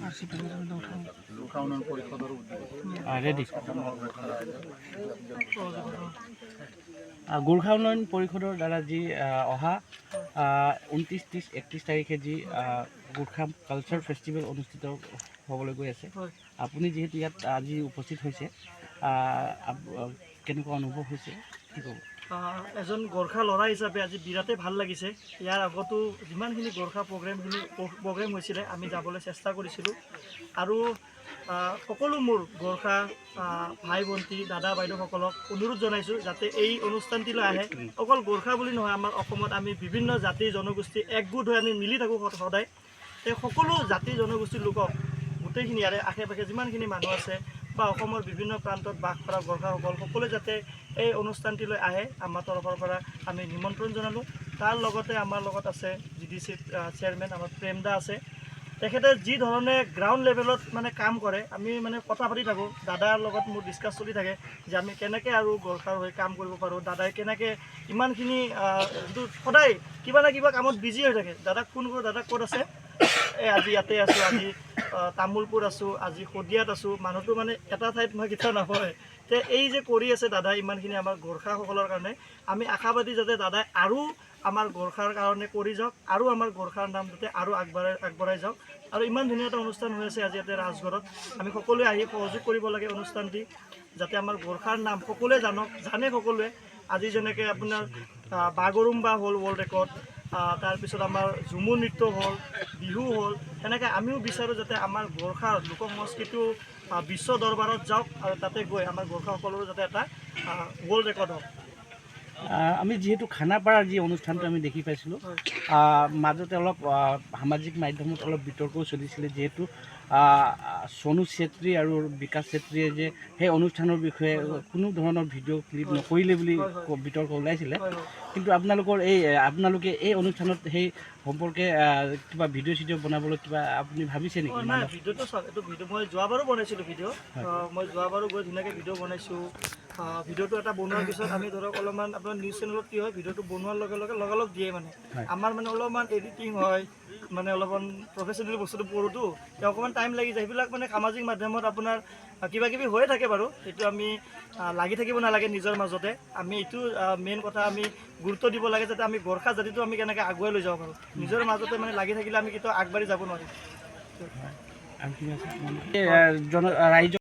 গোৰ্খা উন্নয়ন পৰিষদৰ গোৰ্খা উন্নয়ন পৰিষদৰ দ্বাৰা যি অহা 29, 30, 31 তাৰিখে যি গোৰ্খা কালচাৰ ফেষ্টিভেল অনুষ্ঠিত হ'বলৈ গৈ আছে, আপুনি যিহেতু ইয়াত আজি উপস্থিত হৈছে, কেনেকুৱা অনুভৱ হৈছে কি ক'ব? এজন গোৰ্খা ল'ৰা হিচাপে আজি বিৰাটেই ভাল লাগিছে। ইয়াৰ আগতো যিমানখিনি গোৰ্খা প্ৰগ্ৰেম হৈছিলে আমি যাবলৈ চেষ্টা কৰিছিলোঁ আৰু সকলো মোৰ গোৰ্খা ভাই ভণ্টি দাদা বাইদেউসকলক অনুৰোধ জনাইছোঁ যাতে এই অনুষ্ঠানটিলৈ আহে। অকল গোৰ্খা বুলি নহয়, আমাৰ অসমত আমি বিভিন্ন জাতি জনগোষ্ঠী একগোট হৈ আমি মিলি থাকোঁ সদায়। সেই সকলো জাতি জনগোষ্ঠীৰ লোকক গোটেইখিনি ইয়াৰে আশে পাশে যিমানখিনি মানুহ আছে বা অসমৰ বিভিন্ন প্ৰান্তত বাস কৰা গোৰ্খাসকল সকলোৱে যাতে এই অনুষ্ঠানটিলৈ আহে আমাৰ তৰফৰ পৰা আমি নিমন্ত্ৰণ জনালোঁ। তাৰ লগতে আমাৰ লগত আছে GDC চেয়াৰমেন আমাৰ প্ৰেমদা আছে। তেখেতে যি ধৰণে গ্ৰাউণ্ড লেভেলত মানে কাম কৰে, আমি মানে কথা পাতি থাকোঁ। দাদাৰ লগত মোৰ ডিছকাছ চলি থাকে যে আমি কেনেকৈ আৰু গোৰ্খাৰ হৈ কাম কৰিব পাৰোঁ। দাদাই কেনেকৈ ইমানখিনি যিটো সদায় কিবা না কিবা কামত বিজি হৈ থাকে। দাদাক ফোন কৰোঁ, দাদা ক'ত আছে? আজি ইয়াতে আছোঁ, আজি তামোলপুৰ আছোঁ, আজি শদিয়াত আছোঁ। মানুহটো মানে এটা ঠাইত মই কেতিয়াও নহয়। তে এই যে কৰি আছে দাদাই ইমানখিনি আমাৰ গোৰ্খাসকলৰ কাৰণে, আমি আশাবাদী যাতে দাদাই আৰু আমাৰ গোৰ্খাৰ কাৰণে কৰি যাওক আৰু আমাৰ গোৰ্খাৰ নাম যাতে আৰু আগবঢ়াই যাওক। আৰু ইমান ধুনীয়া এটা অনুষ্ঠান হৈ আছে আজি ইয়াতে ৰাজগড়ত। আমি সকলোৱে আহি সহযোগ কৰিব লাগে অনুষ্ঠানটি, যাতে আমাৰ গোৰ্খাৰ নাম সকলোৱে জানে সকলোৱে। আজি যেনেকৈ আপোনাৰ বাগৰুম্বা হ'ল ৱৰ্ল্ড ৰেকৰ্ড, তাৰপিছত আমাৰ ঝুমুৰ নৃত্য হ'ল, বিহু হ'ল, সেনেকৈ আমিও বিচাৰোঁ যাতে আমাৰ গোৰ্খাৰ লোক সংস্কৃতিও বিশ্ব দৰবাৰত যাওক আৰু তাতে গৈ আমাৰ গোৰ্খাসকলৰো যাতে এটা ৱৰ্ল্ড ৰেকৰ্ড হওক। আমি যিহেতু খানাপাৰাৰ যি অনুষ্ঠানটো আমি দেখি পাইছিলোঁ, মাজতে অলপ সামাজিক মাধ্যমত অলপ বিতৰ্কও চলিছিলে, যিহেতু সোনু চেত্ৰী আৰু বিকাশ চেত্ৰীয়ে যে সেই অনুষ্ঠানৰ বিষয়ে কোনো ধৰণৰ ভিডিঅ' ক্লিপ নকৰিলে বুলি বিতৰ্ক ওলাইছিলে। কিন্তু আপোনালোকে এই অনুষ্ঠানত সেই সম্পৰ্কে কিবা ভিডিঅ' চিডিঅ' বনাবলৈ কিবা আপুনি ভাবিছে নেকি? নাই, ভিডিঅ'টো চাওক, এইটো ভিডিঅ' মই যোৱাবাৰো বনাইছিলোঁ ভিডিঅ'। মই যোৱাবাৰো গৈ ধুনীয়াকৈ ভিডিঅ' বনাইছোঁ। ভিডিঅ'টো এটা বনোৱাৰ পিছত আমি ধৰক অলপমান আপোনাৰ নিউজ চেনেলত কি হয়, ভিডিঅ'টো বনোৱাৰ লগে লগে লগালগ দিয়ে মানে আমাৰ মানে অলপমান এডিটিং হয়, মানে অলপমান প্ৰফেচনেল বস্তুটো কৰোঁতো, অকণমান টাইম লাগি যায়। সেইবিলাক মানে সামাজিক মাধ্যমত আপোনাৰ কিবা কিবি হৈয়ে থাকে বাৰু। সেইটো আমি লাগি থাকিব নালাগে নিজৰ মাজতে। আমি এইটো মেইন কথা আমি গুৰুত্ব দিব লাগে যাতে আমি গোৰ্খা জাতিটো আমি কেনেকৈ আগুৱাই লৈ যাব পাৰোঁ। নিজৰ মাজতে মানে লাগি থাকিলে আমি কেতিয়াও আগবাঢ়ি যাব নোৱাৰিম। ৰাইজ